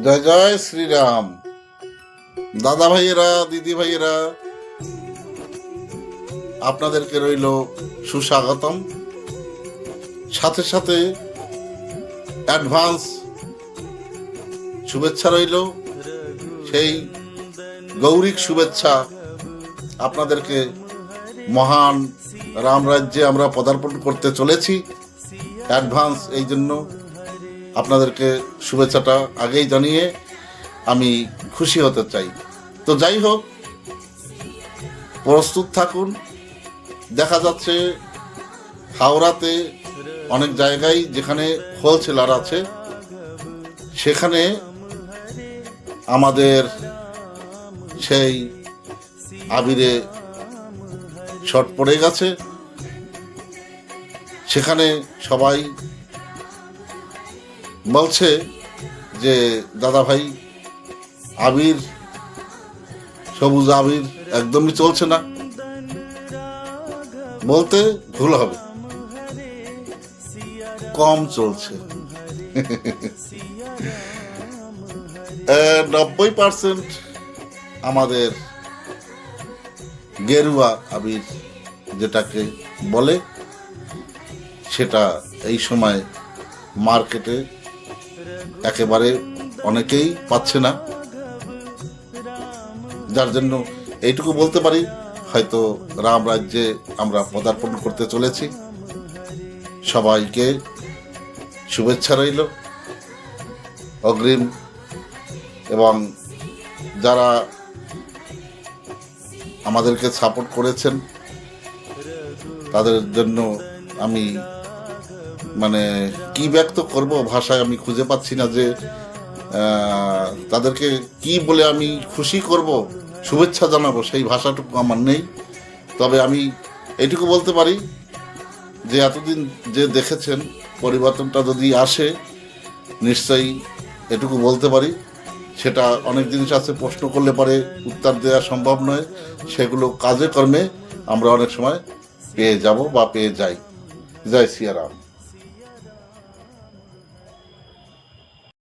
জয় জয় শ্রীরাম। দাদা ভাইয়েরা, দিদি ভাইয়েরা, আপনাদেরকে রইল সুস্বাগতম। সাথে সাথে অ্যাডভান্স শুভেচ্ছা রইল, সেই গৌরিক শুভেচ্ছা। আপনাদেরকে মহান রামরাজ্যে আমরা পদার্পণ করতে চলেছি। অ্যাডভান্স এই জন্য আপনাদেরকে শুভেচ্ছাটা আগেই জানিয়ে আমি খুশি হতে চাই। তো যাই হোক, প্রস্তুত থাকুন। দেখা যাচ্ছে হাওড়াতে অনেক জায়গায় যেখানে হোলসেলার আছে সেখানে আমাদের সেই আবিরে শর্ট পড়ে গেছে। সেখানে সবাই বলছে যে দাদা ভাই, আবির, সবুজ আবির একদমই চলছে না। বলতে ভুল হবে, কম চলছে। 90% আমাদের গেরুয়া আবির যেটাকে বলে, সেটা এই সময় মার্কেটে একেবারে অনেকেই পাচ্ছে না। যার জন্য এইটুকু বলতে পারি, হয়তো রাম রাজ্যে আমরা পদার্পণ করতে চলেছি। সবাইকে শুভেচ্ছা রইল অগ্রিম, এবং যারা আমাদেরকে সাপোর্ট করেছেন তাদের জন্য আমি কি ব্যক্ত করব, ভাষায় আমি খুঁজে পাচ্ছি না যে তাদেরকে কি বলে আমি খুশি করব, শুভেচ্ছা জানাবো, সেই ভাষাটুকু আমার নেই। তবে আমি এইটুকু বলতে পারি যে এতদিন যে দেখেছেন, পরিবর্তনটা যদি আসে নিশ্চয়ই এটুকু বলতে পারি। সেটা অনেক জিনিস আছে, প্রশ্ন করলে পরে উত্তর দেওয়া সম্ভব নয়, সেগুলো কাজে কর্মে আমরা অনেক সময় পেয়ে যাব বা পেয়ে যাই। জয় সিয়ারাম।